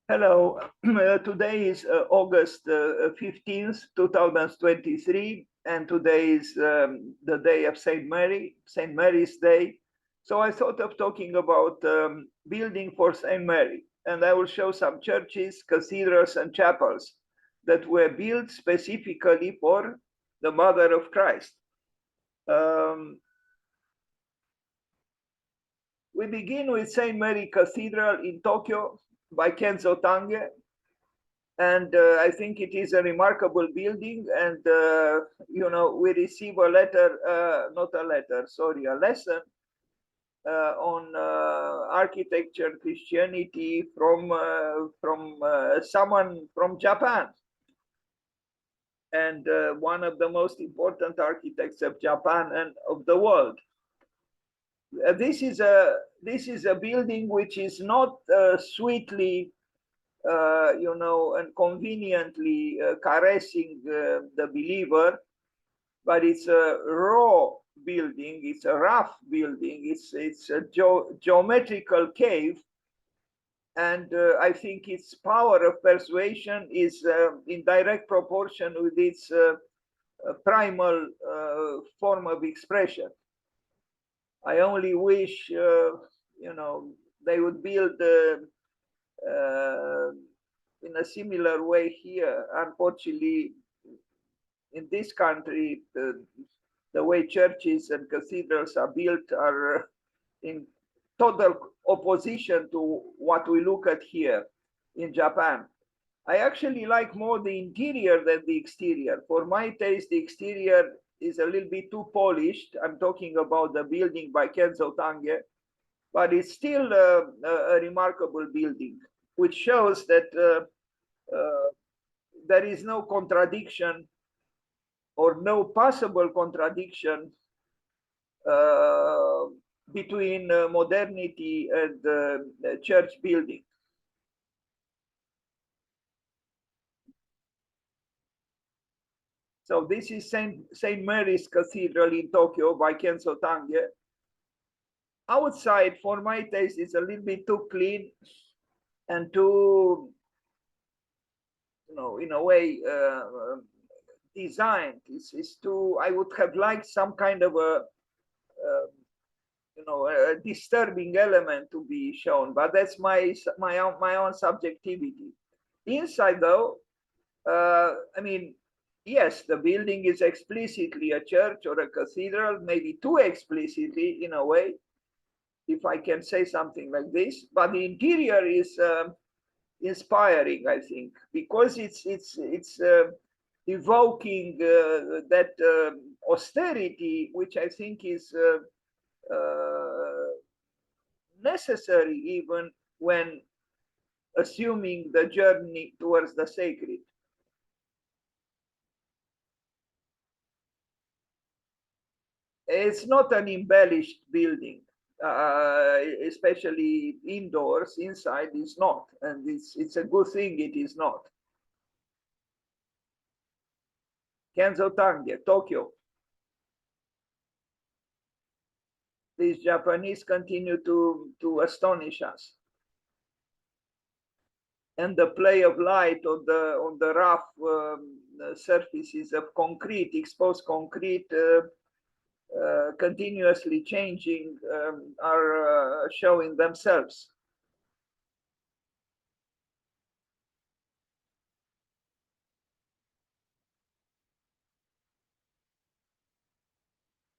Hello, today is August 15th, 2023, and today is the day of St. Mary's Day. So I thought of talking about building for St. Mary, and I will show some churches, cathedrals, and chapels that were built specifically for the Mother of Christ. We begin with St. Mary Cathedral in Tokyo by Kenzo Tange, and I think it is a remarkable building. And we receive a letter, not a letter, sorry, a lesson on architecture, Christianity from someone from Japan, and one of the most important architects of Japan and of the world. This is a building which is not sweetly and conveniently caressing the believer, but it's a raw building, it's a rough building, it's a geometrical cave, and I think its power of persuasion is in direct proportion with its primal form of expression. I only wish, they would build in a similar way here. Unfortunately, in this country, the way churches and cathedrals are built are in total opposition to what we look at here in Japan. I actually like more the interior than the exterior. For my taste, the exterior is a little bit too polished. I'm talking about the building by Kenzo Tange, but it's still a remarkable building, which shows that there is no contradiction or no possible contradiction between modernity and church building. So this is St. Mary's Cathedral in Tokyo by Kenzo Tange. Outside, for my taste, it's a little bit too clean and too, in a way, designed. It's too. I would have liked some kind of a disturbing element to be shown, but that's my own subjectivity. Inside, though, I mean, yes, the building is explicitly a church or a cathedral, maybe too explicitly in a way, if I can say something like this. But the interior is inspiring, I think, because it's evoking that austerity, which I think is necessary even when assuming the journey towards the sacred. It's not an embellished building, especially indoors. Inside is not, and it's a good thing it is not. Kenzo Tange, Tokyo. These Japanese continue to astonish us. And the play of light on the rough surfaces of concrete, exposed concrete, continuously changing, are showing themselves.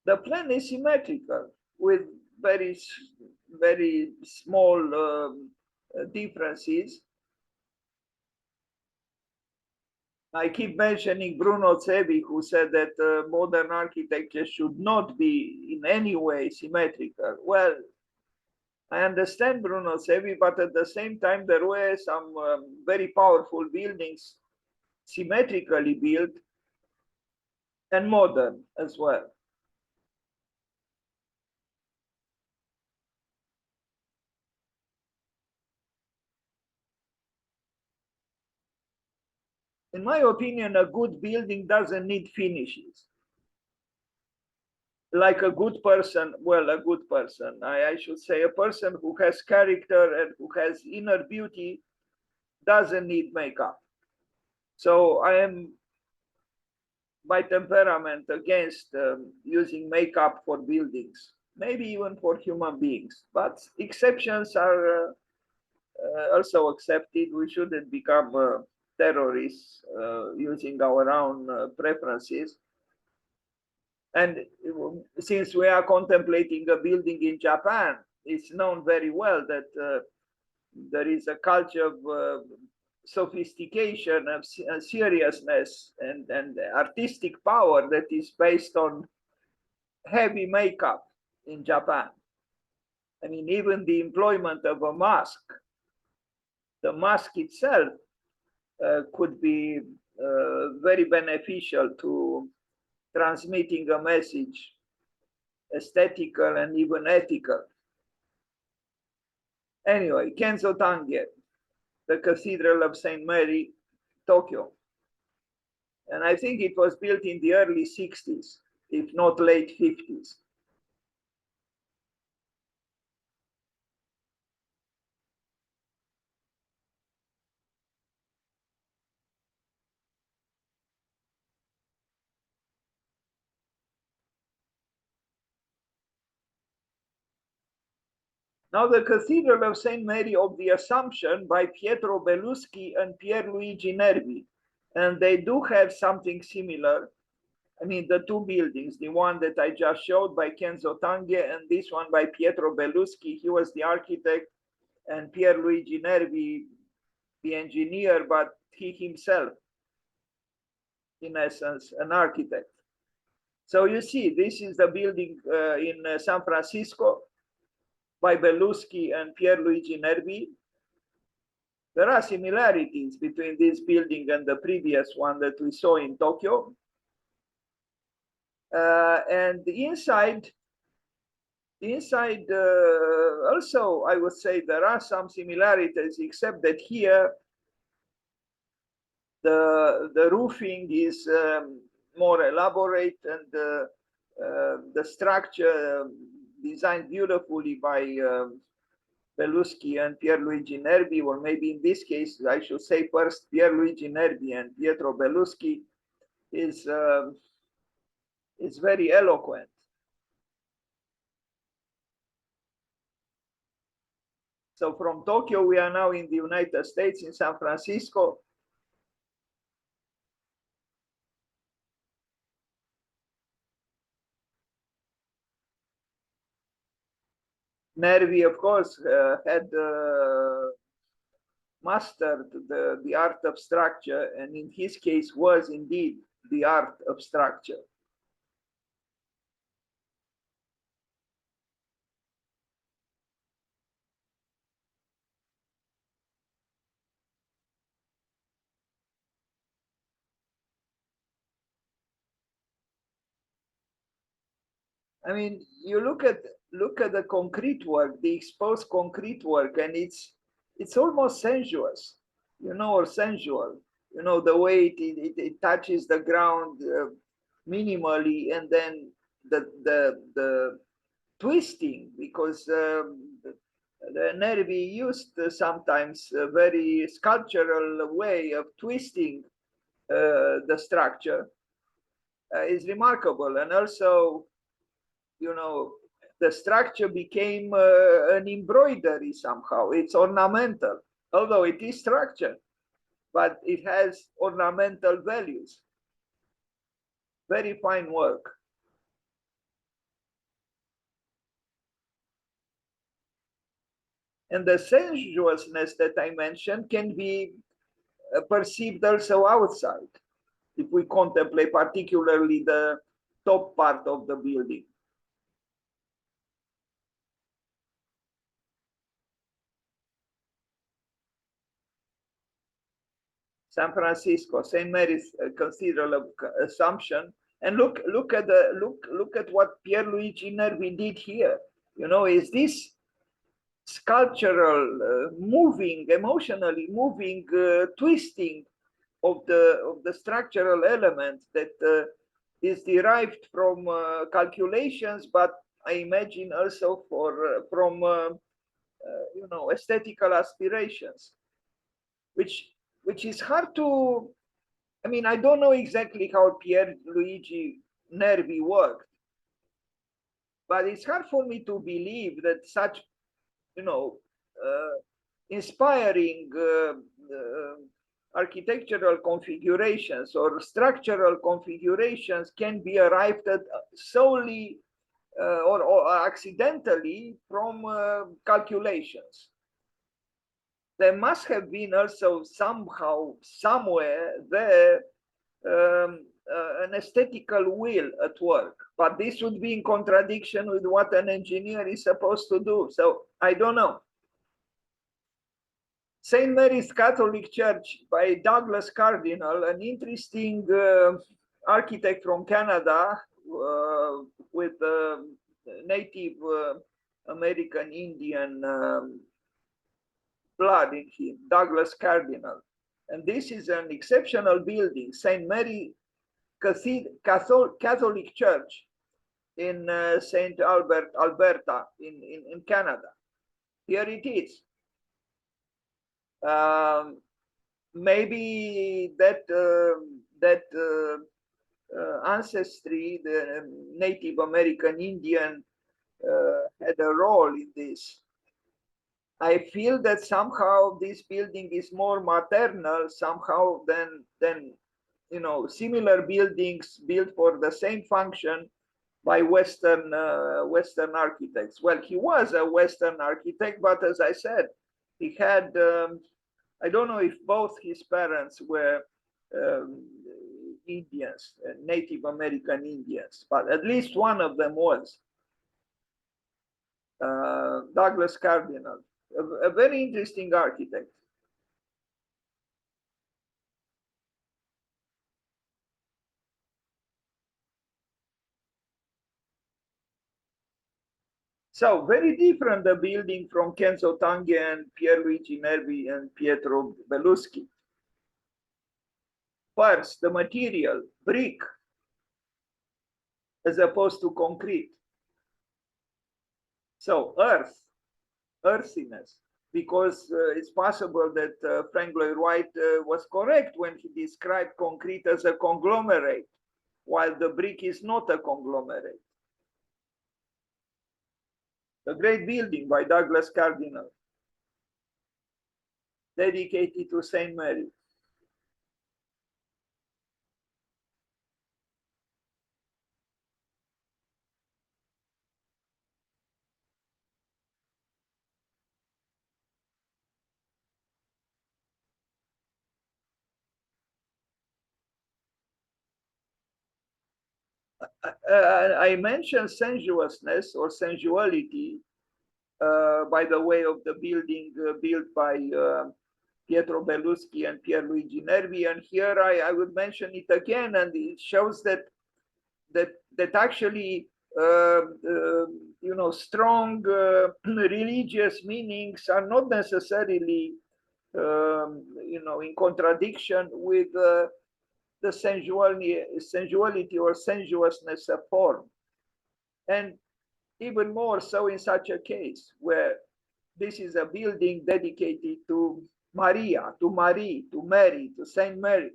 The plan is symmetrical with very, very small differences. I keep mentioning Bruno Zevi, who said that modern architecture should not be in any way symmetrical. Well, I understand Bruno Zevi, but at the same time, there were some very powerful buildings symmetrically built and modern as well. In my opinion, a good building doesn't need finishes. Like a good person, well, a good person, I should say, a person who has character and who has inner beauty doesn't need makeup. So I am by temperament against using makeup for buildings, maybe even for human beings, but exceptions are also accepted. We shouldn't become terrorists using our own preferences. And since we are contemplating a building in Japan, it's known very well that there is a culture of sophistication, of seriousness, and artistic power that is based on heavy makeup in Japan. I mean, even the employment of a mask, the mask itself could be very beneficial to transmitting a message, aesthetical and even ethical. Anyway, Kenzo Tange, the Cathedral of St. Mary, Tokyo. And I think it was built in the early 60s, if not late 50s. Now, the Cathedral of St. Mary of the Assumption by Pietro Belluschi and Pierluigi Nervi. And they do have something similar. I mean, the two buildings, the one that I just showed by Kenzo Tange and this one by Pietro Belluschi. He was the architect, and Pierluigi Nervi, the engineer, but he himself, in essence, an architect. So you see, this is the building in San Francisco by Belluschi and Pierluigi Nervi. There are similarities between this building and the previous one that we saw in Tokyo. And the inside also, I would say there are some similarities, except that here the roofing is more elaborate, and the structure designed beautifully by Belluschi and Pierluigi Nervi, or maybe in this case, I should say first Pierluigi Nervi and Pietro Belluschi, is very eloquent. So from Tokyo, we are now in the United States, in San Francisco. Nervi, of course, had mastered the art of structure, and in his case was indeed the art of structure. I mean, you look at the concrete work, the exposed concrete work, and it's almost sensuous, or sensual. The way it touches the ground minimally, and then the twisting, because the Nervi used sometimes a very sculptural way of twisting the structure is remarkable. And also, the structure became an embroidery somehow. It's ornamental, although it is structure, but it has ornamental values. Very fine work. And the sensuousness that I mentioned can be perceived also outside, if we contemplate particularly the top part of the building. San Francisco, St. Mary's Cathedral of Assumption, and look at what Pierluigi Nervi did here. Is this sculptural, moving, emotionally moving, twisting of the structural element that is derived from calculations, but I imagine also from aesthetical aspirations. which is hard to, I mean, I don't know exactly how Pierluigi Nervi worked, but it's hard for me to believe that such, you know, inspiring architectural configurations or structural configurations can be arrived at solely or accidentally from calculations. There must have been also somehow, somewhere there, an aesthetical will at work, but this would be in contradiction with what an engineer is supposed to do. So I don't know. St. Mary's Catholic Church by Douglas Cardinal, an interesting architect from Canada with Native American Indian blood in him, Douglas Cardinal. And this is an exceptional building, St. Mary Catholic Church in St. Albert, Alberta, in Canada. Here it is. Maybe that ancestry, the Native American Indian, had a role in this. I feel that somehow this building is more maternal somehow than you know, similar buildings built for the same function by Western architects. Well, he was a Western architect, but as I said, he had I don't know if both his parents were Indians, Native American Indians, but at least one of them was. Douglas Cardinal, a very interesting architect. So very different the building from Kenzo Tange and Pierluigi Nervi and Pietro Belluschi. First, the material, brick, as opposed to concrete. So earthiness, because it's possible that Frank Lloyd Wright was correct when he described concrete as a conglomerate, while the brick is not a conglomerate. A great building by Douglas Cardinal, dedicated to St. Mary. I mentioned sensuousness or sensuality by the way of the building built by Pietro Belluschi and Pierluigi Nervi, and here I would mention it again, and it shows that actually you know, strong religious meanings are not necessarily you know, in contradiction with the sensuality or sensuousness of form, and even more so in such a case where this is a building dedicated to Maria, to Marie, to Mary, to Saint Mary.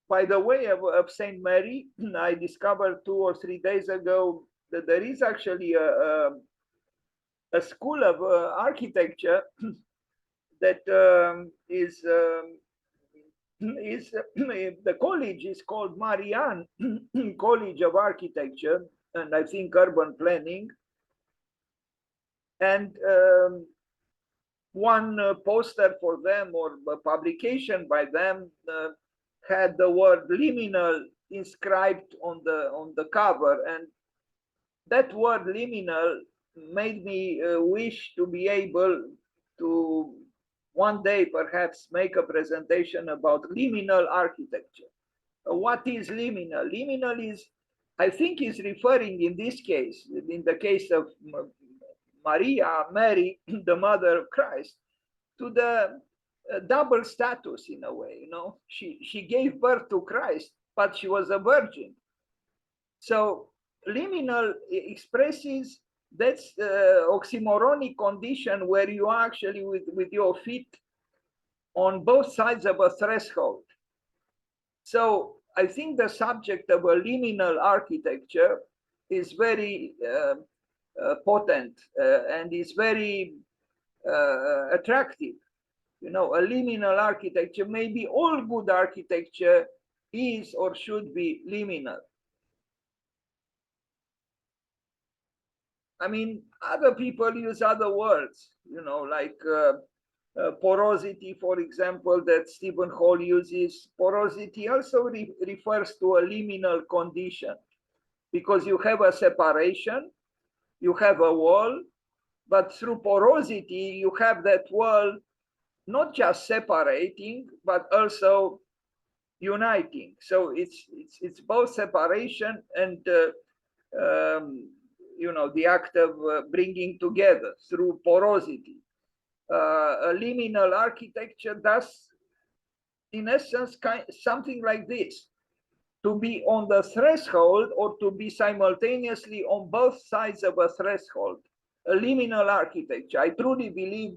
By the way of Saint Mary, I discovered 2 or 3 days ago that there is actually a school of architecture that is the college is called Marianne College of Architecture and I think Urban Planning. And one poster for them or a publication by them had the word liminal inscribed on the cover, and that word liminal made me wish to be able to one day perhaps make a presentation about liminal architecture. What is liminal? Liminal is, I think, is referring in this case, in the case of Maria, Mary, the mother of Christ, to the double status in a way. You know, she gave birth to Christ, but she was a virgin. So liminal expresses that's oxymoronic condition where you are actually with your feet on both sides of a threshold. So I think the subject of a liminal architecture is very potent and is very attractive. You know, a liminal architecture, maybe all good architecture is or should be liminal. I mean, other people use other words, you know, like porosity, for example, that Stephen Hall uses. Porosity also refers to a liminal condition because you have a separation, you have a wall, but through porosity, you have that wall not just separating, but also uniting. So it's both separation and you know, the act of bringing together through porosity. A liminal architecture does, in essence, something like this: to be on the threshold or to be simultaneously on both sides of a threshold. A liminal architecture. I truly believe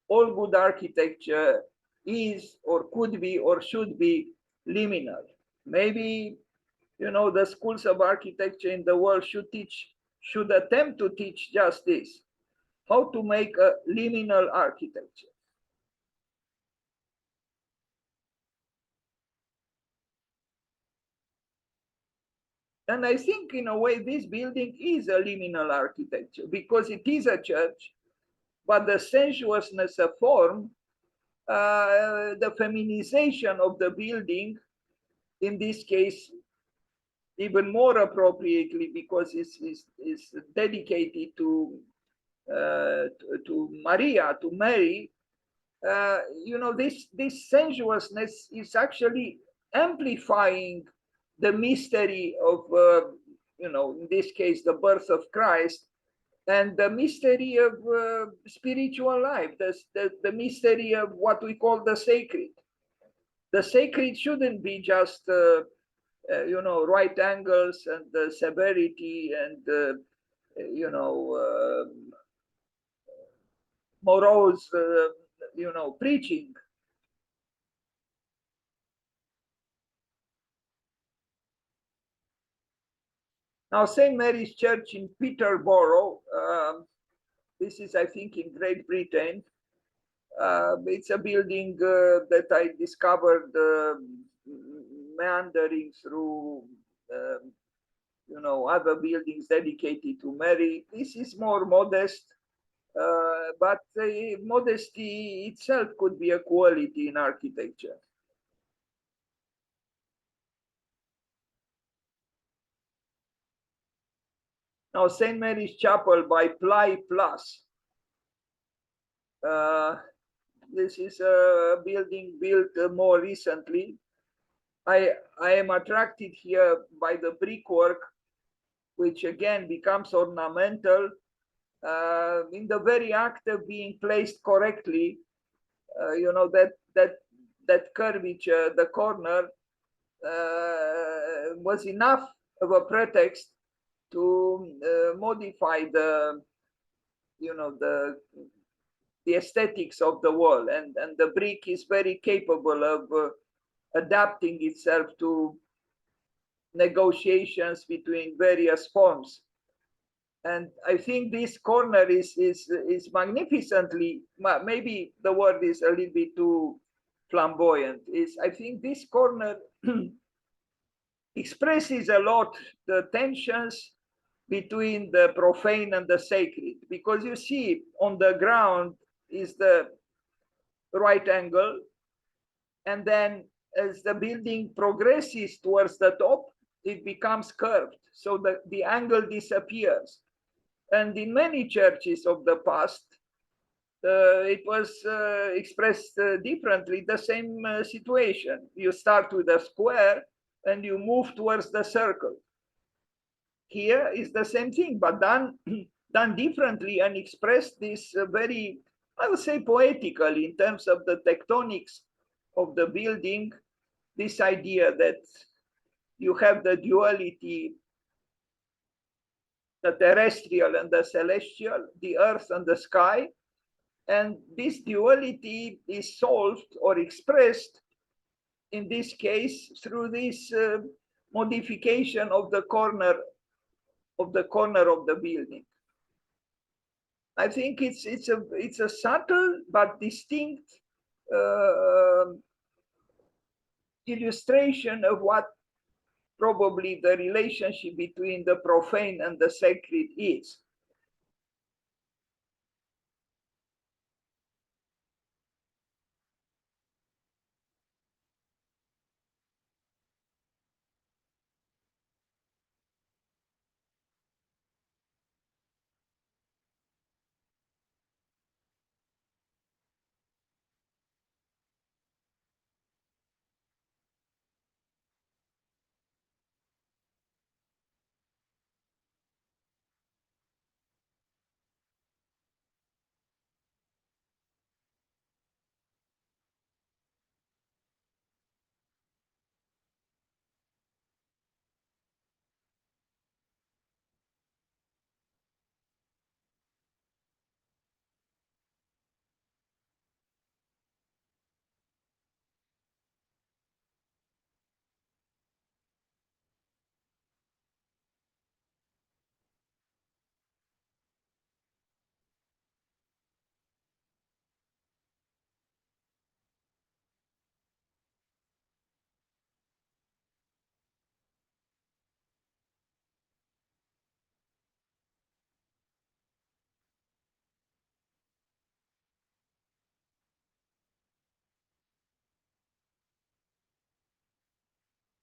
all good architecture is or could be or should be liminal. Maybe, you know, the schools of architecture in the world should attempt to teach just this: how to make a liminal architecture. And I think in a way this building is a liminal architecture because it is a church, but the sensuousness of form, the feminization of the building, in this case, even more appropriately because it's dedicated to Maria, to Mary. You know, this sensuousness is actually amplifying the mystery of, you know, in this case, the birth of Christ and the mystery of spiritual life, the mystery of what we call the sacred. The sacred shouldn't be just, you know, right angles and severity and, you know, morose, you know, preaching. Now, St. Mary's Church in Peterborough, this is, I think, in Great Britain. It's a building that I discovered meandering through, you know, other buildings dedicated to Mary. This is more modest, but modesty itself could be a quality in architecture. Now, St. Mary's Chapel by Ply Plus. This is a building built more recently. I am attracted here by the brickwork, which again becomes ornamental in the very act of being placed correctly. You know, that curvature, the corner, was enough of a pretext to modify the, you know, the aesthetics of the wall, and the brick is very capable of adapting itself to negotiations between various forms. And I think this corner is magnificently, maybe the word is a little bit too flamboyant, I think this corner expresses a lot the tensions between the profane and the sacred, because you see on the ground is the right angle, and then as the building progresses towards the top, it becomes curved, so the angle disappears. And in many churches of the past, it was expressed differently, the same situation. You start with a square and you move towards the circle. Here is the same thing, but done differently and expressed this very, I would say, poetically in terms of the tectonics of the building, this idea that you have the duality the terrestrial and the celestial, the earth and the sky. And this duality is solved or expressed in this case through this modification of the corner of the building. I think it's a subtle but distinct illustration of what probably the relationship between the profane and the sacred is.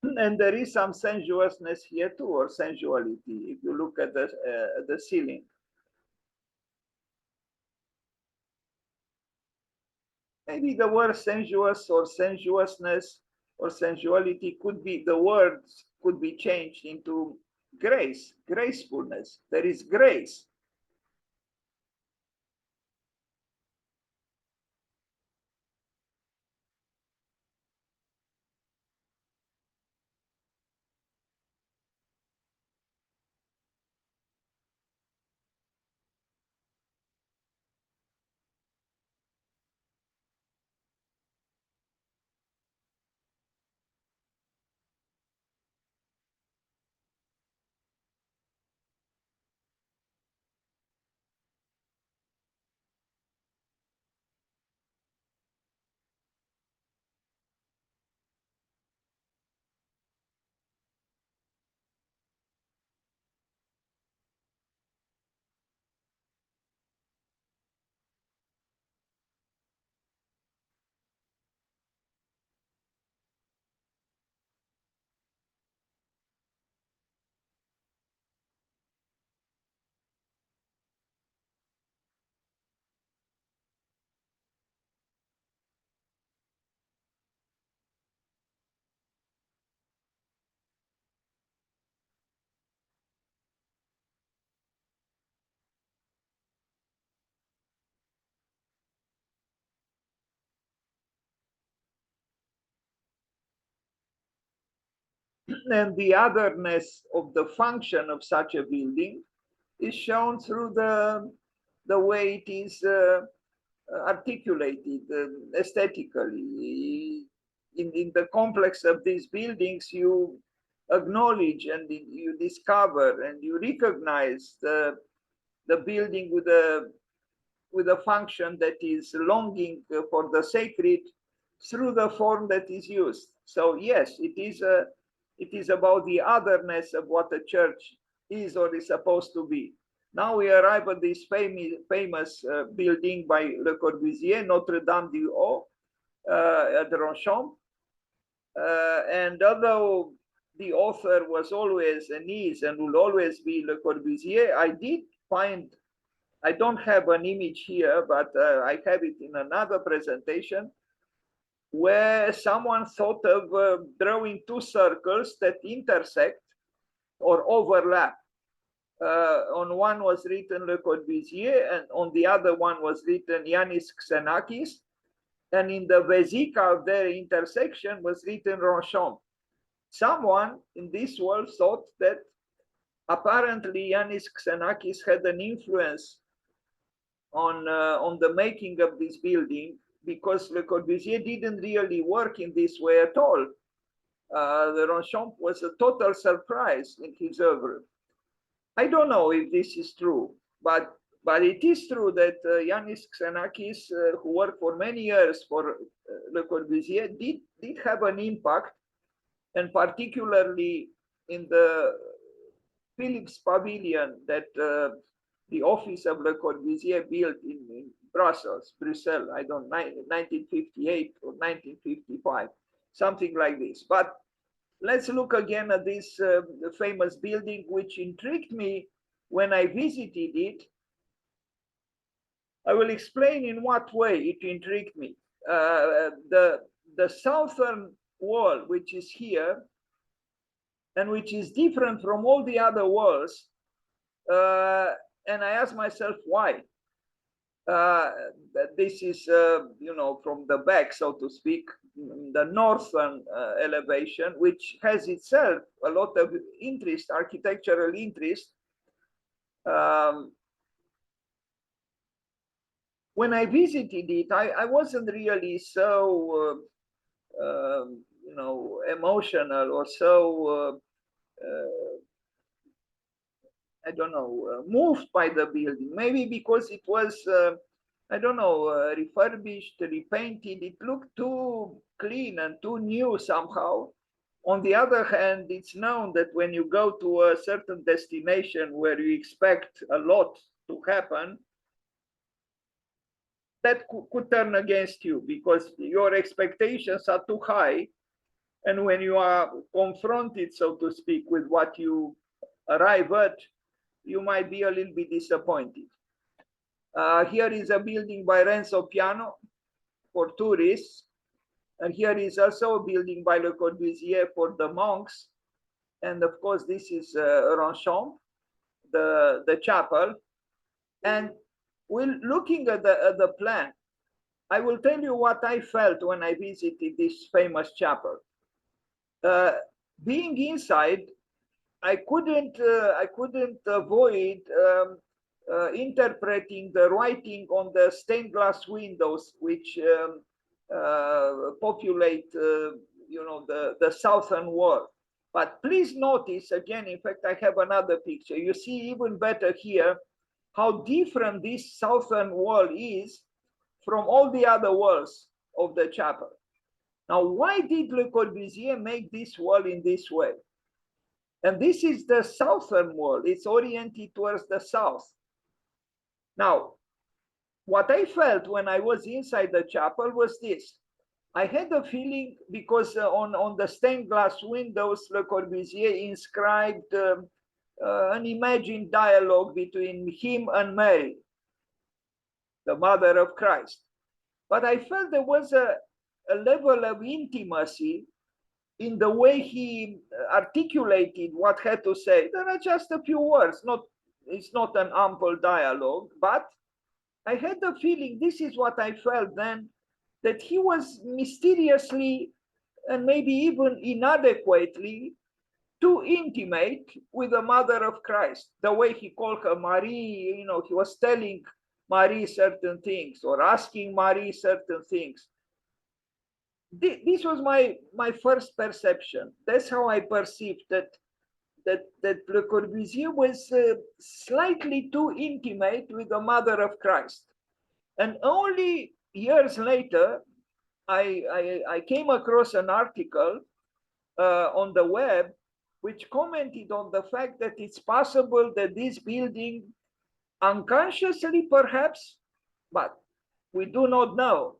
And there is some sensuousness here too, or sensuality, if you look at the ceiling. Maybe the word sensuous or sensuousness or sensuality could be, the words could be changed into grace, gracefulness. There is grace. And the otherness of the function of such a building is shown through the way it is articulated aesthetically. In the complex of these buildings, you acknowledge and you discover and you recognize the building with a function that is longing for the sacred through the form that is used. So yes, it is about the otherness of what a church is or is supposed to be. Now we arrive at this famous building by Le Corbusier, Notre Dame du Haut, at Ronchamp. And although the author was always and is and will always be Le Corbusier, I did find, I don't have an image here, but I have it in another presentation, where someone thought of drawing two circles that intersect or overlap. On one was written Le Corbusier, and on the other one was written Yanis Xenakis, and in the vesica of their intersection was written Ronchamp. Someone in this world thought that apparently Yanis Xenakis had an influence on the making of this building, because Le Corbusier didn't really work in this way at all. The Ronchamp was a total surprise in his oeuvre. I don't know if this is true, but it is true that Yanis Xenakis, who worked for many years for Le Corbusier, did have an impact, and particularly in the Philips Pavilion that the office of Le Corbusier built in Brussels, I don't know, 1958 or 1955, something like this. But let's look again at this famous building, which intrigued me when I visited it. I will explain in what way it intrigued me. The southern wall, which is here, and which is different from all the other walls, and I asked myself why. This is, you know, from the back, so to speak, the northern elevation, which has itself a lot of interest, architectural interest. When I visited it, I wasn't really so, you know, emotional or so I don't know, moved by the building. Maybe because it was, I don't know, refurbished, repainted. It looked too clean and too new somehow. On the other hand, it's known that when you go to a certain destination where you expect a lot to happen, that could turn against you because your expectations are too high. And when you are confronted, so to speak, with what you arrive at, you might be a little bit disappointed. Here is a building by Renzo Piano for tourists. And here is also a building by Le Corbusier for the monks. And of course, this is Ronchamp, the chapel. And we're looking at the plan. I will tell you what I felt when I visited this famous chapel. Being inside, I couldn't avoid interpreting the writing on the stained glass windows, which populate, you know, the southern wall. But please notice again. In fact, I have another picture. You see even better here how different this southern wall is from all the other walls of the chapel. Now, why did Le Corbusier make this wall in this way? And this is the southern wall. It's oriented towards the south. Now, what I felt when I was inside the chapel was this. I had a feeling because on the stained glass windows, Le Corbusier inscribed an imagined dialogue between him and Mary, the mother of Christ. But I felt there was a level of intimacy in the way he articulated what had to say. There are just a few words, it's not an ample dialogue, but I had the feeling, this is what I felt then, that he was mysteriously and maybe even inadequately too intimate with the mother of Christ. The way he called her Marie, you know, he was telling Marie certain things or asking Marie certain things. This was my first perception. That's how I perceived that Le Corbusier was slightly too intimate with the mother of Christ. And only years later, I came across an article on the web which commented on the fact that it's possible that this building, unconsciously perhaps, but we do not know,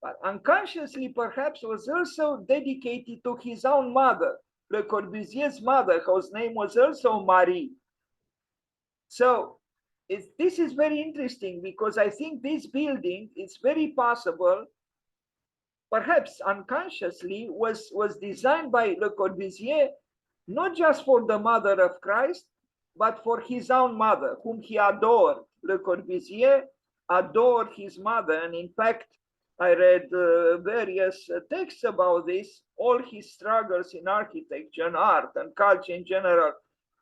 but unconsciously perhaps was also dedicated to his own mother, Le Corbusier's mother, whose name was also Marie. So this is very interesting because I think this building, it's very possible, perhaps unconsciously, was designed by Le Corbusier, not just for the mother of Christ, but for his own mother, whom he adored. Le Corbusier adored his mother, and in fact, I read various texts about this. All his struggles in architecture and art and culture in general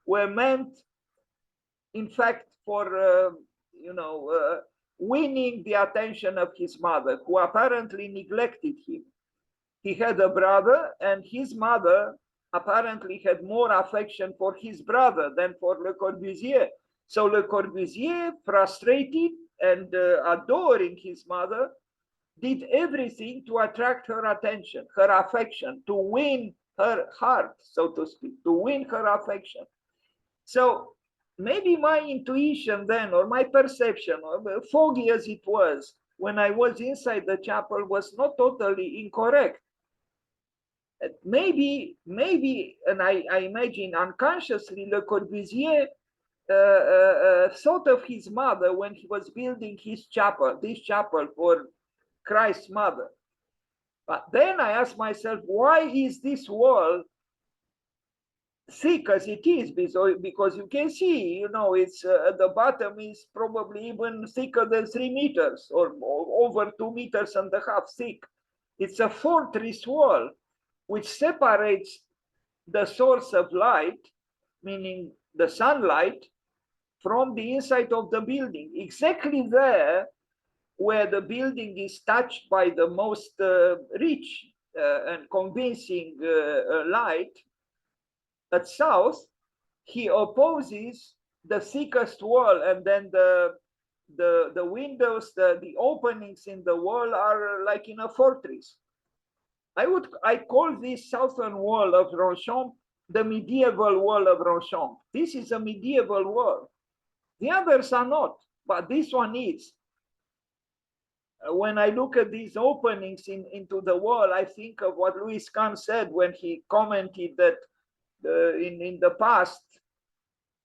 were meant, in fact, for winning the attention of his mother, who apparently neglected him. He had a brother, and his mother apparently had more affection for his brother than for Le Corbusier. So Le Corbusier, frustrated and adoring his mother, did everything to attract her attention, her affection, to win her heart, so to speak, to win her affection. So maybe my intuition then, or my perception, or foggy as it was when I was inside the chapel, was not totally incorrect. Maybe, and I imagine unconsciously, Le Corbusier thought of his mother when he was building his chapel, this chapel for Christ's mother. But then I asked myself, why is this wall thick as it is? Because you can see, it's at the bottom is probably even thicker than 3 meters or over 2.5 meters thick. It's a fortress wall which separates the source of light, meaning the sunlight, from the inside of the building. Exactly there where the building is touched by the most rich and convincing light, at south, he opposes the thickest wall, and then the windows, the openings in the wall are like in a fortress. I call this southern wall of Ronchamp the medieval wall of Ronchamp. This is a medieval wall. The others are not, but this one is. When I look at these openings into the wall, I think of what Louis Kahn said when he commented that in the past,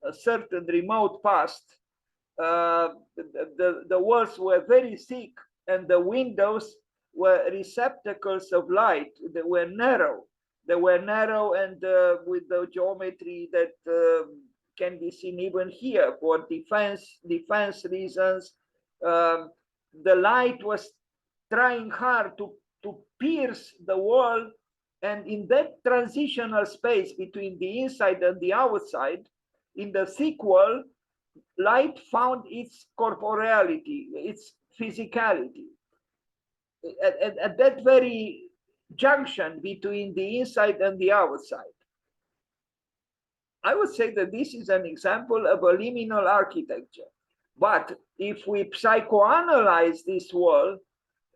a certain remote past, the walls were very thick and the windows were receptacles of light. They were narrow. And with the geometry that can be seen even here for defense reasons. The light was trying hard to pierce the wall, and in that transitional space between the inside and the outside, in the thick wall, light found its corporeality, its physicality. At that very junction between the inside and the outside. I would say that this is an example of a liminal architecture. But if we psychoanalyze this wall,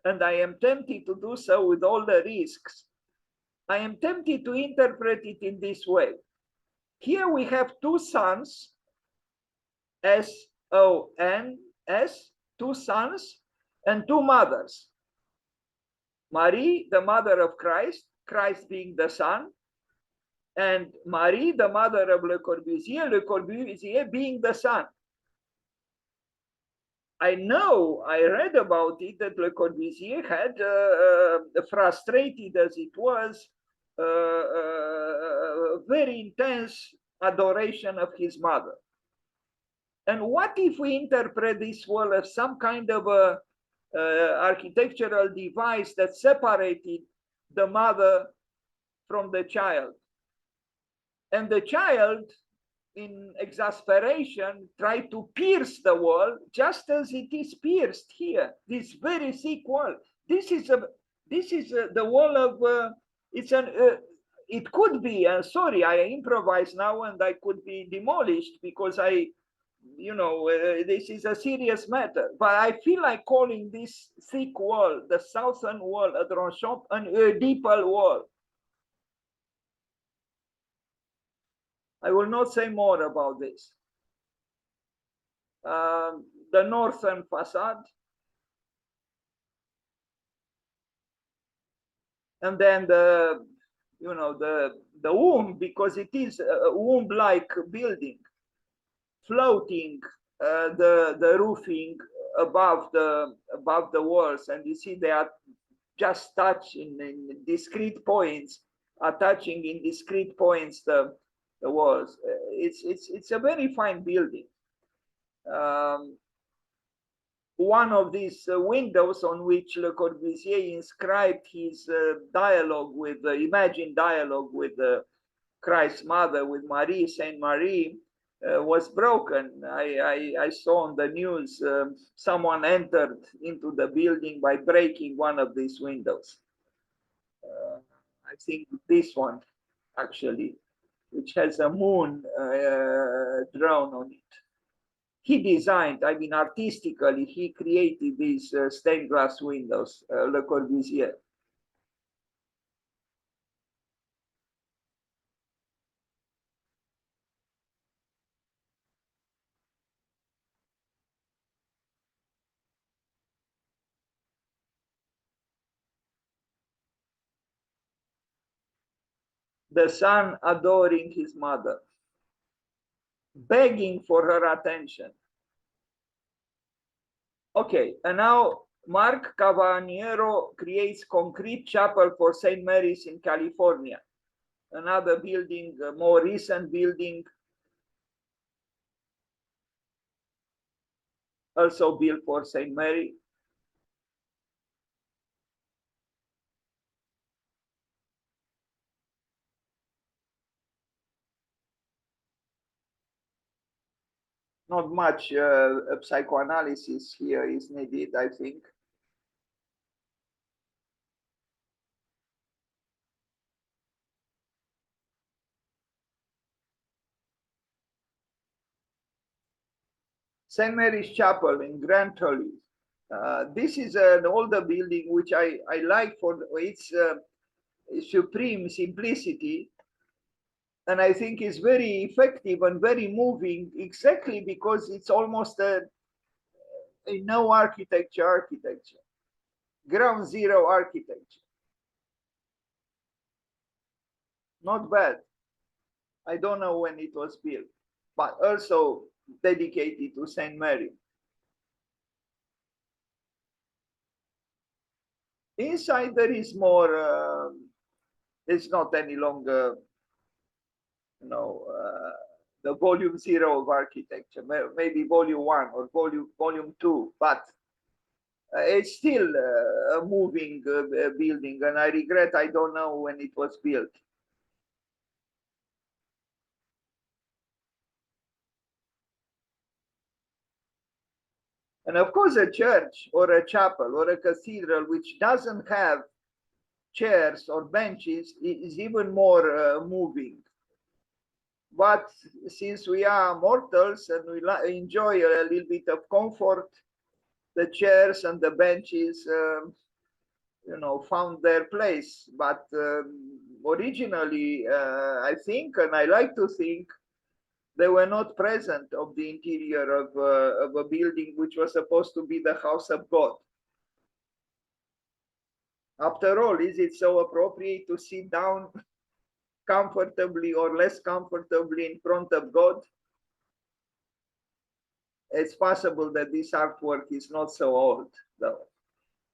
and I am tempted to do so with all the risks, I am tempted to interpret it in this way. Here we have two sons, S-O-N-S, two sons and two mothers. Marie, the mother of Christ, Christ being the son, and Marie, the mother of Le Corbusier being the son. I know, I read about it, that Le Corbusier had, frustrated as it was, very intense adoration of his mother. And what if we interpret this wall as some kind of a architectural device that separated the mother from the child? And the child, in exasperation, tried to pierce the wall just as it is pierced here, this very thick wall. This is the wall of, it could be, sorry, I improvise now and I could be demolished because this is a serious matter, but I feel like calling this thick wall, the southern wall at Ronchamp, an Oedipal wall. I will not say more about this. The northern facade, and then the womb, because it is a womb-like building, floating the roofing above the walls, and you see they are just touching in discrete points, attaching in discrete points the walls. It's a very fine building. One of these windows on which Le Corbusier inscribed his dialogue with, imagined dialogue with Christ's mother with Marie, Saint Marie, was broken. I saw on the news someone entered into the building by breaking one of these windows. I think this one, actually, which has a moon drawn on it. He designed, I mean, artistically, he created these stained glass windows, Le Corbusier. The son adoring his mother, begging for her attention. Okay, and now Mark Cavaniero creates concrete chapel for St. Mary's in California. Another building, a more recent building, also built for St. Mary. Not much psychoanalysis here is needed, I think. St. Mary's Chapel in Grand Tully. This is an older building which I like for its supreme simplicity, and I think is very effective and very moving, exactly because it's almost a no architecture, ground zero architecture. Not bad. I don't know when it was built, but also dedicated to Saint Mary. Inside there is more. It's not any longer, you know, the volume zero of architecture. Maybe volume one or volume two, but it's still a moving building, and I regret I don't know when it was built. And of course, a church or a chapel or a cathedral which doesn't have chairs or benches is even more moving. But since we are mortals and we enjoy a little bit of comfort, the chairs and the benches, you know, found their place. But originally, I think, and I like to think, they were not present of the interior of a building which was supposed to be the house of God. After all, is it so appropriate to sit down comfortably or less comfortably in front of God? It's possible that this artwork is not so old, though.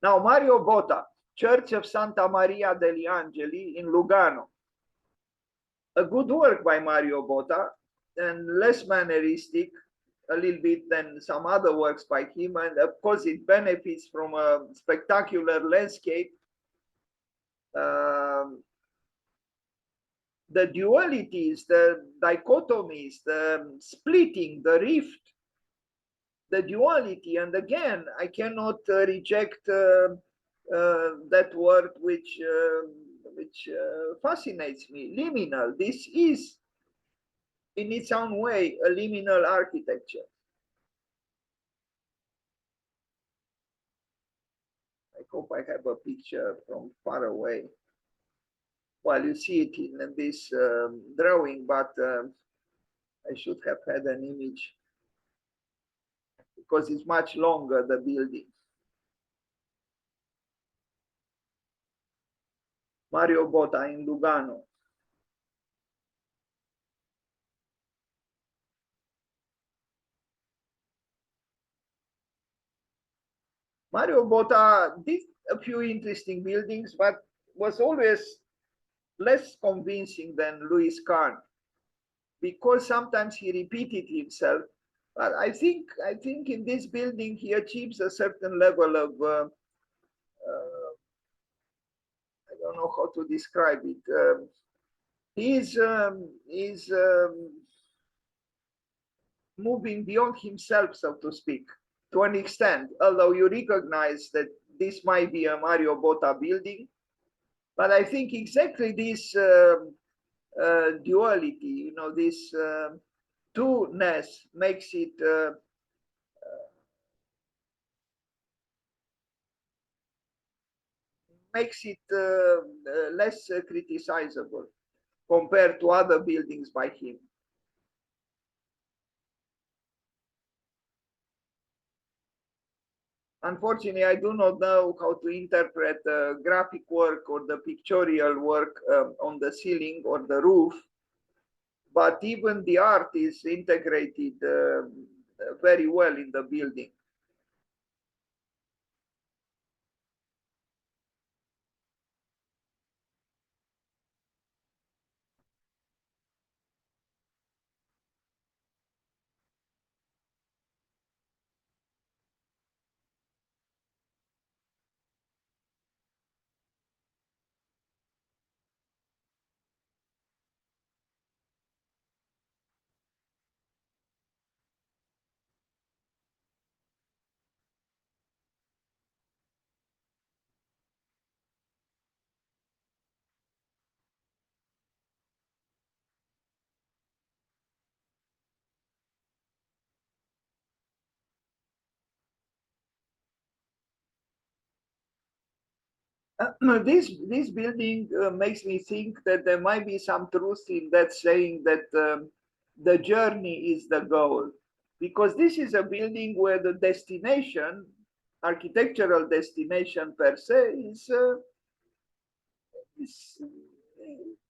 Now, Mario Botta, Church of Santa Maria degli Angeli in Lugano. A good work by Mario Botta, and less manneristic a little bit than some other works by him. And of course, it benefits from a spectacular landscape. The dualities, the dichotomies, the splitting, the rift, the duality. And again, I cannot reject that word which fascinates me, liminal. This is, in its own way, a liminal architecture. I hope I have a picture from far away. Well, you see it in this drawing, but I should have had an image because it's much longer, the building. Mario Botta in Lugano. Mario Botta did a few interesting buildings, but was always less convincing than Louis Kahn, because sometimes he repeated himself. But I think in this building he achieves a certain level of I don't know how to describe it. He's moving beyond himself, so to speak, to an extent, although you recognize that this might be a Mario Botta building. But I think exactly this duality, you know, this two-ness makes it less criticizable compared to other buildings by him. Unfortunately, I do not know how to interpret the graphic work or the pictorial work on the ceiling or the roof, but even the art is integrated very well in the building. This building makes me think that there might be some truth in that saying that the journey is the goal, because this is a building where the destination, architectural destination per se, is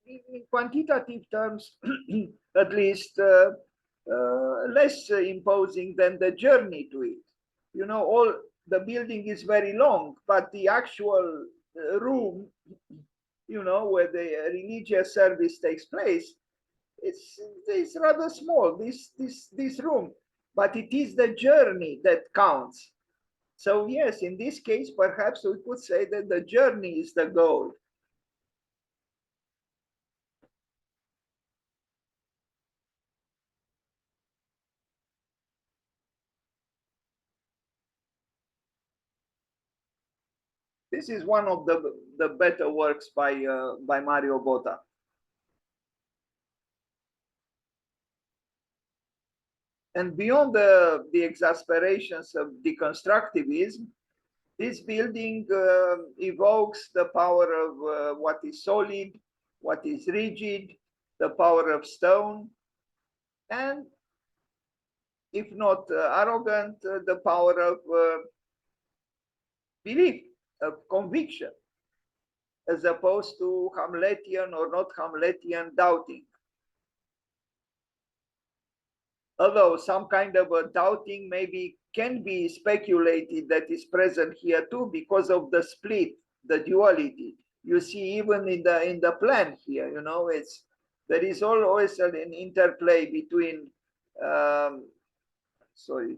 in quantitative terms, at least, less imposing than the journey to it. You know, all the building is very long, but the actual room, you know, where the religious service takes place, it's rather small. This room, but it is the journey that counts. So yes, in this case, perhaps we could say that the journey is the goal. This is one of the better works by Mario Botta. And beyond the exasperations of deconstructivism, this building evokes the power of what is solid, what is rigid, the power of stone, and if not arrogant, the power of belief, of conviction, as opposed to Hamletian or not Hamletian doubting. Although some kind of a doubting maybe can be speculated that is present here too, because of the split, the duality. You see, even in the plan here, you know, there is always an interplay between. Sorry,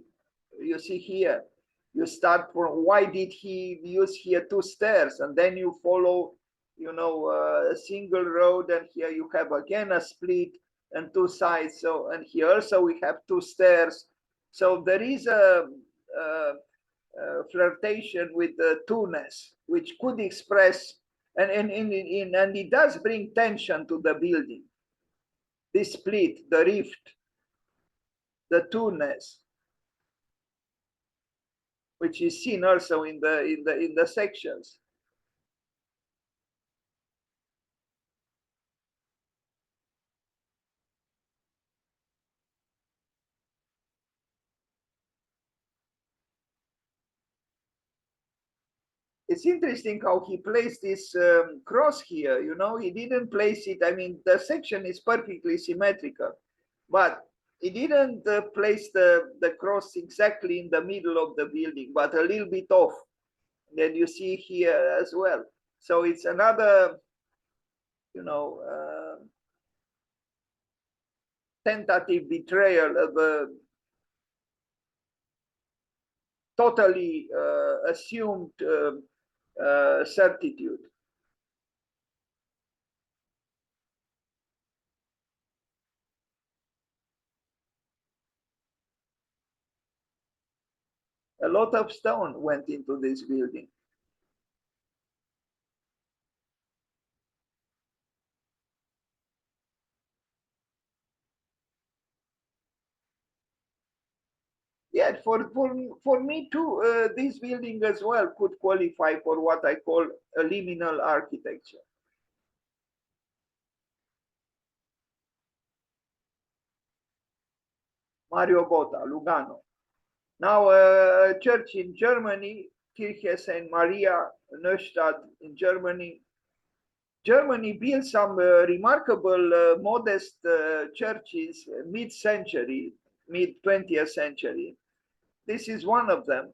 you see here, you start from why did he use here two stairs, and then you follow, you know, a single road, and here you have again a split and two sides. So, and here also we have two stairs. So there is a flirtation with the two-ness, which could express, and it does bring tension to the building. This split, the rift, the two-ness, which is seen also in the sections. It's interesting how he placed this cross here. You know, he didn't place it. I mean, the section is perfectly symmetrical, but he didn't place the cross exactly in the middle of the building, but a little bit off. That you see here as well. So it's another, you know, tentative betrayal of a totally assumed certitude. lot of stone went into this building. Yeah, for me too, this building as well could qualify for what I call a liminal architecture. Mario Botta, Lugano. Now, a church in Germany, Kirche St. Maria, Neustadt in Germany. Germany built some remarkable, modest churches mid-century, mid-20th century. This is one of them.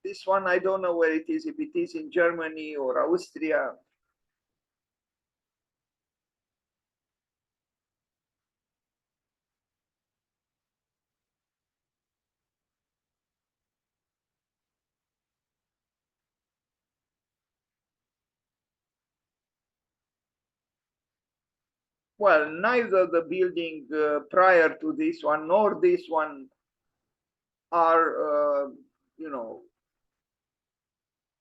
This one, I don't know where it is, if it is in Germany or Austria. Well, neither the building prior to this one nor this one are,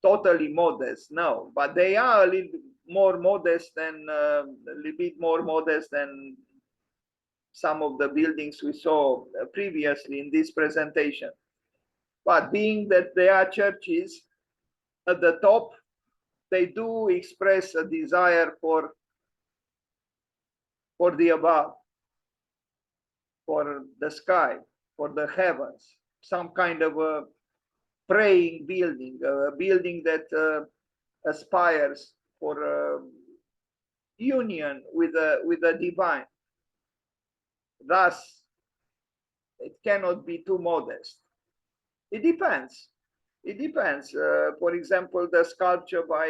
totally modest. No, but they are a little more modest than a little bit more modest than some of the buildings we saw previously in this presentation. But being that they are churches, at the top, they do express a desire for the above, for the sky, for the heavens, some kind of a praying building, a building that aspires for union with the divine. Thus, it cannot be too modest. It depends. It depends. For example, the sculpture by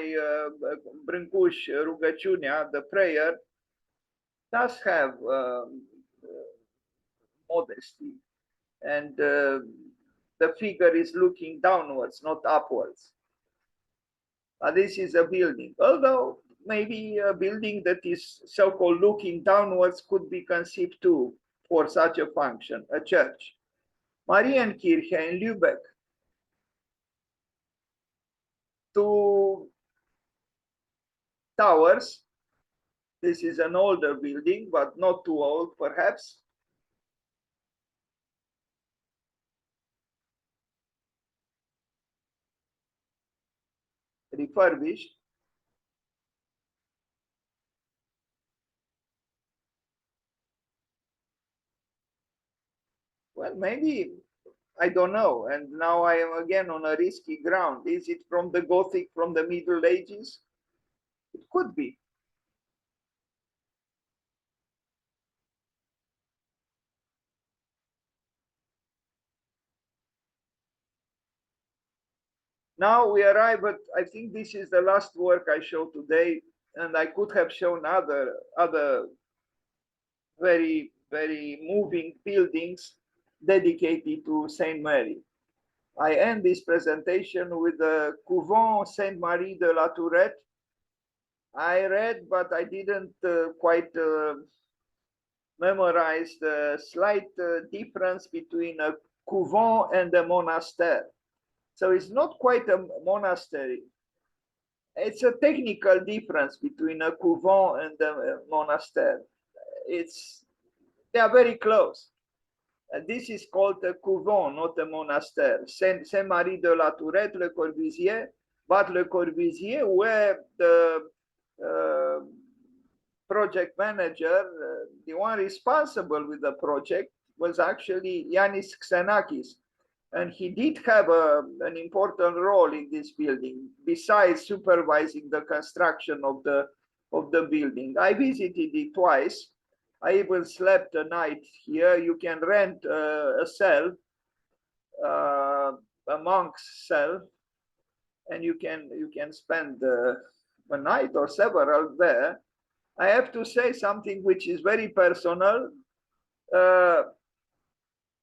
Brâncuș, Rugăciunea, the prayer, does have modesty, and the figure is looking downwards, not upwards. This is a building, although maybe a building that is so-called looking downwards could be conceived too for such a function, a church. Marienkirche in Lübeck. Two towers. This is an older building, but not too old, perhaps. Refurbished. Well, maybe, I don't know. And now I am again on a risky ground. Is it from the Gothic, from the Middle Ages? It could be. Now we arrive at, I think this is the last work I show today, and I could have shown other very, very moving buildings dedicated to Saint Mary. I end this presentation with the Couvent Sainte Marie de la Tourette. I read, but I didn't quite memorize the slight difference between a couvent and a monastery. So it's not quite a monastery. It's a technical difference between a couvent and a monastery. They are very close. This is called a couvent, not a monastery. Saint-Marie de la Tourette, Le Corbusier, but Le Corbusier, where the project manager, the one responsible with the project, was actually Yanis Xenakis. And he did have an important role in this building, besides supervising the construction of the building. I visited it twice. I even slept a night here. You can rent a cell, a monk's cell, and you can spend a night or several there. I have to say something which is very personal.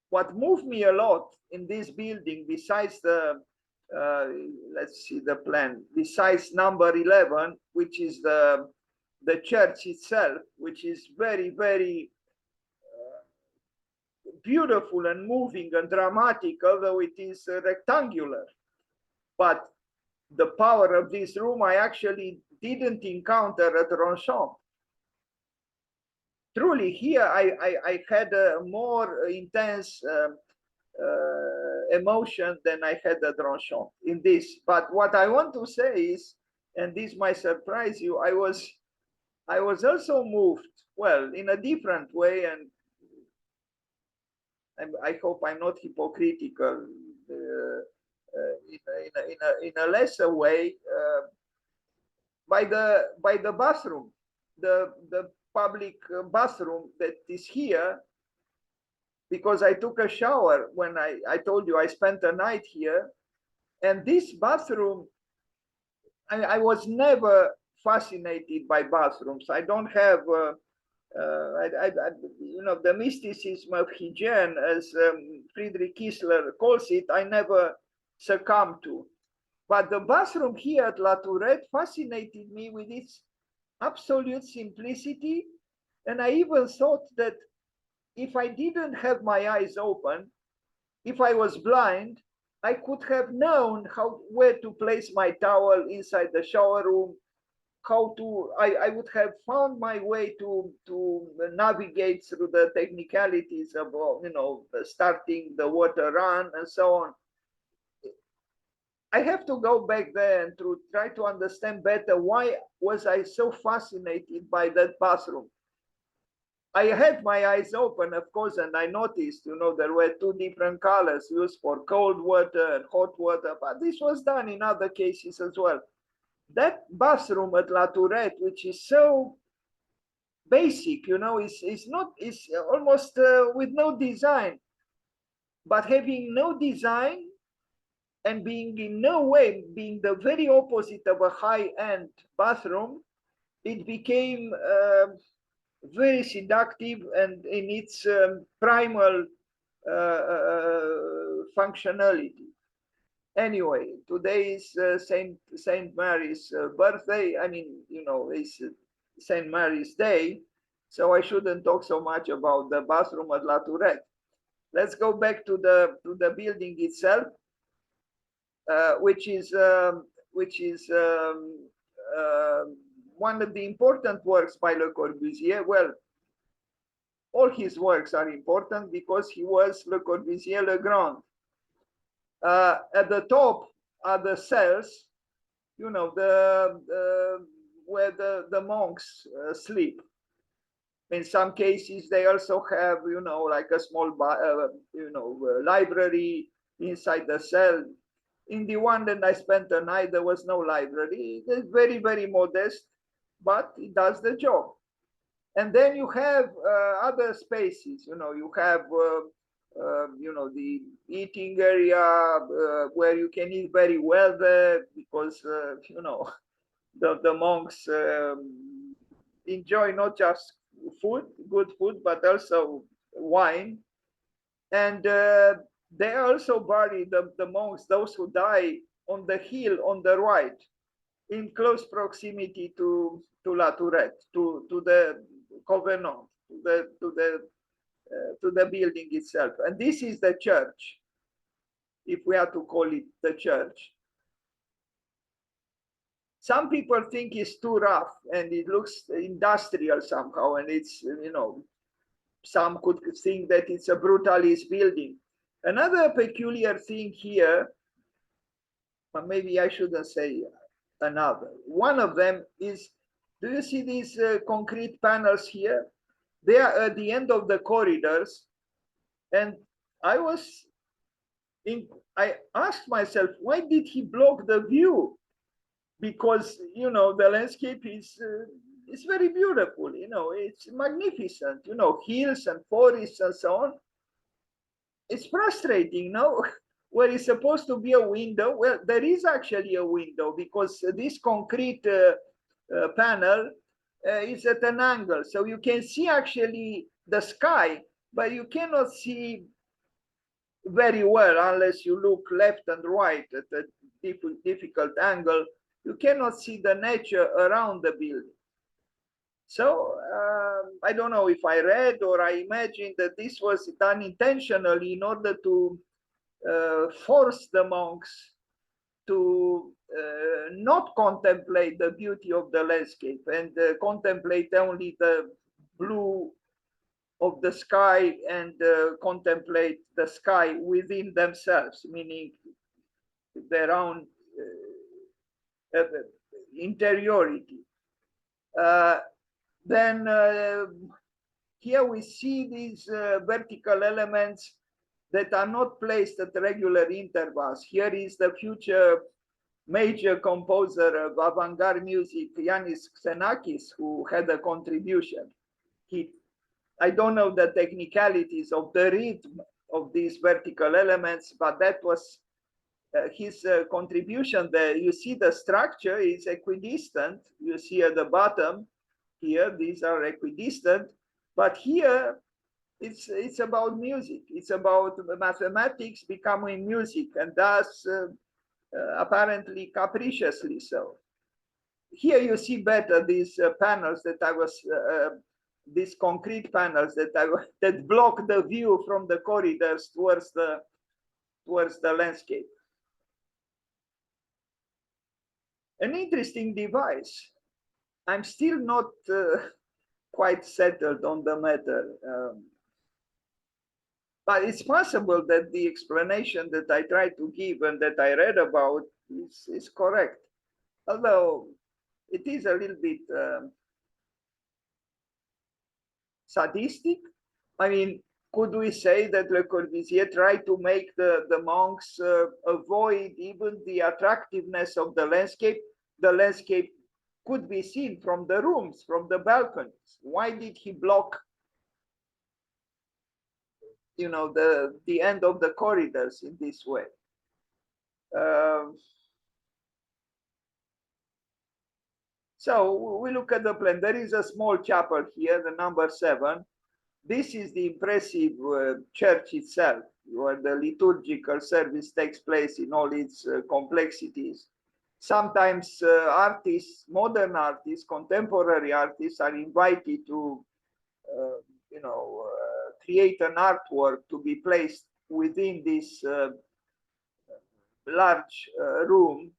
What moved me a lot in this building, besides the, let's see the plan, besides number 11, which is the the church itself, which is very, very beautiful and moving and dramatic, although it is rectangular. But the power of this room I actually didn't encounter at Ronchamp. Truly, here I had a more intense emotion than I had at Ronchamp in this. But what I want to say is, and this might surprise you, I was also moved, well, in a different way, and I hope I'm not hypocritical, in a lesser way, by the bathroom, the public bathroom that is here, because I took a shower when I told you I spent a night here, and this bathroom, I was never fascinated by bathrooms. I don't have you know, the mysticism of hygiene, as Friedrich Kiesler calls it, I never succumbed to. But the bathroom here at La Tourette fascinated me with its absolute simplicity. And I even thought that if I didn't have my eyes open, if I was blind, I could have known where to place my towel inside the shower room, I would have found my way to navigate through the technicalities of, you know, starting the water run and so on. I have to go back there and to try to understand better why was I so fascinated by that bathroom. I had my eyes open, of course, and I noticed, you know, there were two different colors used for cold water and hot water, but this was done in other cases as well. That bathroom at La Tourette, which is so basic, you know, is almost with no design, but having no design and being in no way being the very opposite of a high-end bathroom, it became very seductive and in its primal functionality. Anyway, today is Saint Mary's birthday. I mean, you know, it's Saint Mary's Day, so I shouldn't talk so much about the bathroom at La Tourette. Let's go back to the building itself, which is one of the important works by Le Corbusier. Well, all his works are important because he was Le Corbusier le Grand. At the top are the cells, you know, where the monks sleep. In some cases, they also have, you know, like a small, you know, library inside the cell. In the one that I spent the night, there was no library. It's very, very modest, but it does the job. And then you have other spaces, you know, you have, you know, the eating area where you can eat very well there because, you know, the monks enjoy not just food, good food, but also wine. And they also bury the monks, those who die, on the hill on the right, in close proximity to La Tourette, to the Covenant, to the building itself. And this is the church, if we are to call it the church. Some people think it's too rough and it looks industrial somehow, and it's, you know, some could think that it's a brutalist building. Another peculiar thing here, but maybe I shouldn't say another. One of them is, do you see these concrete panels here? They are at the end of the corridors. And I asked myself, why did he block the view? Because, you know, the landscape is very beautiful, you know, it's magnificent, you know, hills and forests and so on. It's frustrating, no? Where it's supposed to be a window. Well, there is actually a window because this concrete panel is at an angle. So you can see actually the sky, but you cannot see very well unless you look left and right at a difficult angle. You cannot see the nature around the building. So I don't know if I read or I imagined that this was done intentionally in order to force the monks to not contemplate the beauty of the landscape and contemplate only the blue of the sky and contemplate the sky within themselves, meaning their own interiority. Then here we see these vertical elements that are not placed at regular intervals. Here is the future major composer of avant-garde music, Yanis Xenakis, who had a contribution. I don't know the technicalities of the rhythm of these vertical elements, but that was his contribution there. You see the structure is equidistant. You see at the bottom here, these are equidistant, but here it's about music. It's about mathematics becoming music, and thus apparently capriciously so. Here you see better these panels that I was, these concrete panels that block the view from the corridors towards the landscape. An interesting device. I'm still not quite settled on the matter. But it's possible that the explanation that I try to give and that I read about is correct. Although it is a little bit sadistic. I mean, could we say that Le Corbusier tried to make the monks avoid even the attractiveness of the landscape? The landscape could be seen from the rooms, from the balconies. Why did he block, you know, the end of the corridors in this way? So we look at the plan. There is a small chapel here, the number 7. This is the impressive church itself, where the liturgical service takes place in all its complexities. Sometimes artists, modern artists, contemporary artists are invited to, you know, create an artwork to be placed within this large room.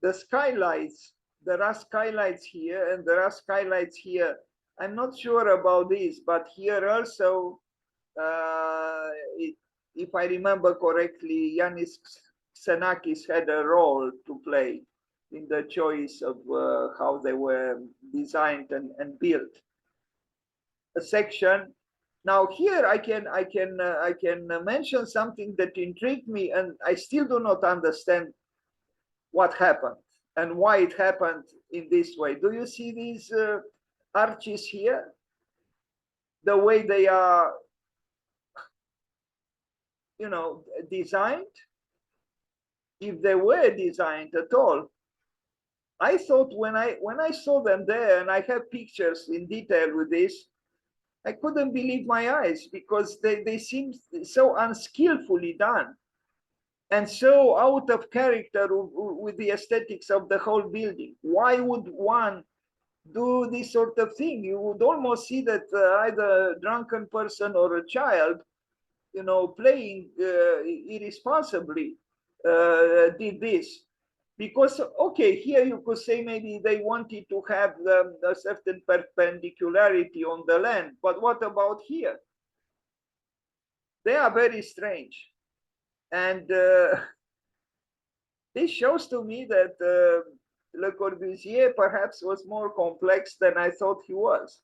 The skylights, there are skylights here and there are skylights here. I'm not sure about this, but here also, if I remember correctly, Yanis Xenakis had a role to play in the choice of how they were designed and built. A section. Now here I can mention something that intrigued me, and I still do not understand what happened and why it happened in this way. Do you see these arches here? The way they are, you know, designed? If they were designed at all, I thought when I saw them there, and I have pictures in detail with this, I couldn't believe my eyes, because they seemed so unskillfully done and so out of character with the aesthetics of the whole building. Why would one do this sort of thing? You would almost see that either a drunken person or a child, you know, playing irresponsibly did this. Because, okay, here you could say maybe they wanted to have a certain perpendicularity on the land, but what about here? They are very strange. And this shows to me that Le Corbusier perhaps was more complex than I thought he was.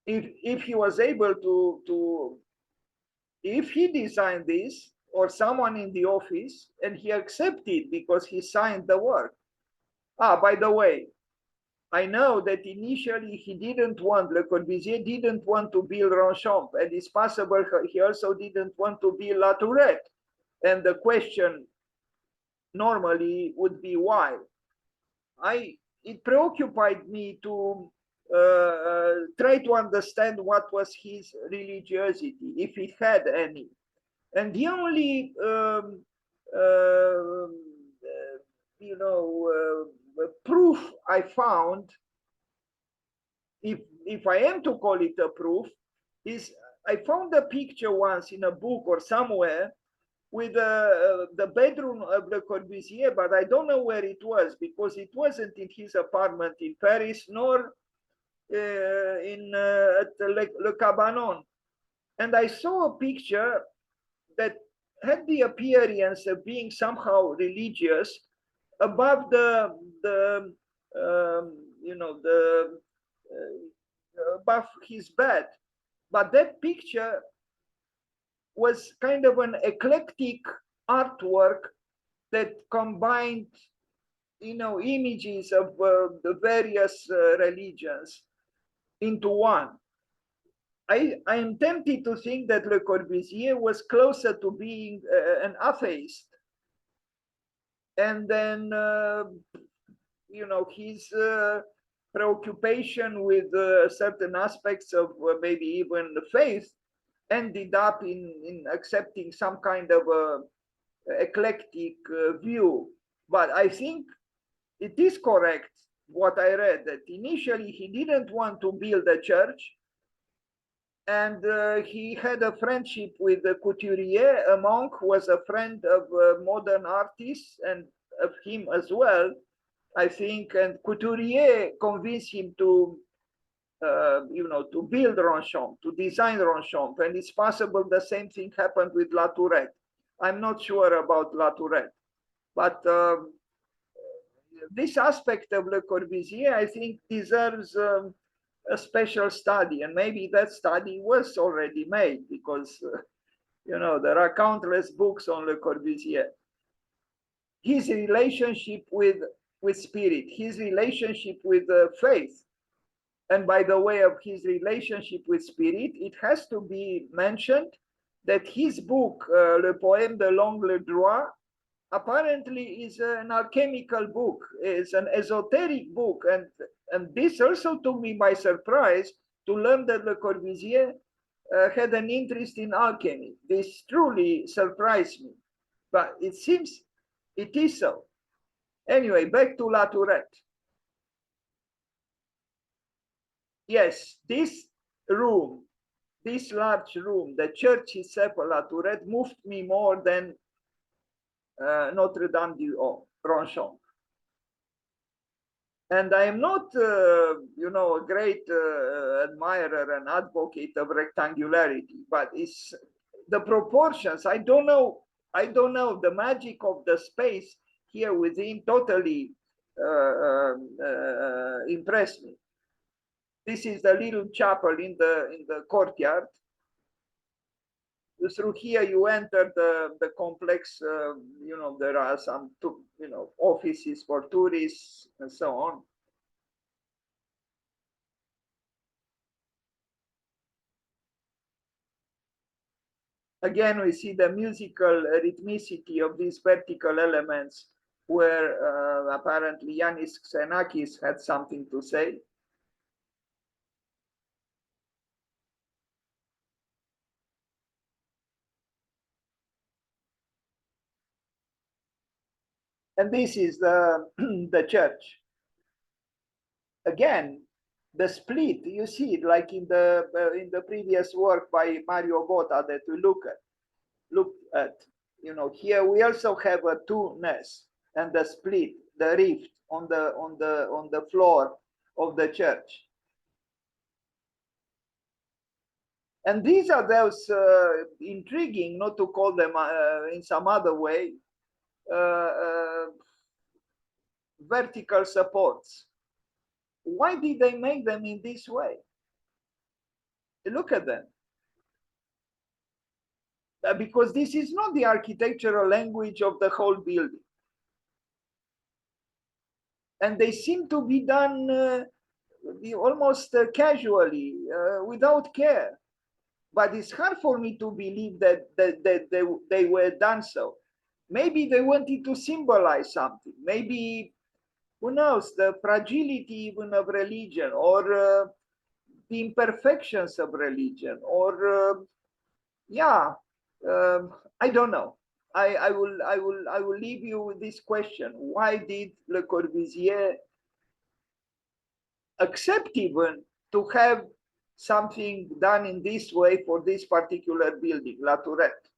If he was able to if he designed this, or someone in the office, and he accepted because he signed the work. Ah, by the way, I know that initially he didn't want, Le Corbusier didn't want to build Ronchamp, and it's possible he also didn't want to build La Tourette. And the question normally would be why. It preoccupied me to try to understand what was his religiosity, if he had any. And the only proof I found, if I am to call it a proof, is I found a picture once in a book or somewhere with the bedroom of Le Corbusier, but I don't know where it was because it wasn't in his apartment in Paris nor at Le Cabanon. And I saw a picture that had the appearance of being somehow religious above the above his bed. But that picture was kind of an eclectic artwork that combined, images of the various religions into one. I am tempted to think that Le Corbusier was closer to being an atheist. And then, his preoccupation with certain aspects of maybe even the faith ended up in accepting some kind of eclectic view. But I think it is correct what I read, that initially he didn't want to build a church, and he had a friendship with Couturier, a monk who was a friend of modern artists and of him as well, I think. And Couturier convinced him to to build Ronchamp, to design Ronchamp. And it's possible the same thing happened with La Tourette. I'm not sure about La Tourette, but this aspect of Le Corbusier, I think, deserves a special study. And maybe that study was already made because, there are countless books on Le Corbusier. His relationship with spirit, his relationship with faith. And by the way of his relationship with spirit, it has to be mentioned that his book, Le Poème de l'Angle Droit, apparently is an alchemical book, is an esoteric book. And this also took me by surprise to learn that Le Corbusier had an interest in alchemy. This truly surprised me, but it seems it is so. Anyway, back to La Tourette. Yes, this room, this large room, the church itself, La Tourette, moved me more than Notre Dame du Ronchamp. And I am not, a great admirer and advocate of rectangularity, but it's the proportions. I don't know. The magic of the space here within totally impressed me. This is the little chapel in the courtyard. Through here you enter the complex. There are some offices for tourists and so on. Again, we see the musical rhythmicity of these vertical elements, where apparently Yanis Xenakis had something to say. And this is the church. Again, the split, you see it like in the previous work by Mario Botta that we look at. Here we also have a two-ness and the split, the rift on the floor of the church. And these are those intriguing, not to call them in some other way, vertical supports. Why did they make them in this way? Look at them. because this is not the architectural language of the whole building. And they seem to be done almost casually, without care. But it's hard for me to believe that they were done so. Maybe they wanted to symbolize something. Maybe, who knows, the fragility even of religion, or the imperfections of religion, or yeah, I don't know. I will leave you with this question: why did Le Corbusier accept even to have something done in this way for this particular building, La Tourette?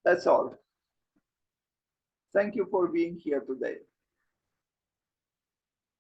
That's all. Thank you for being here today.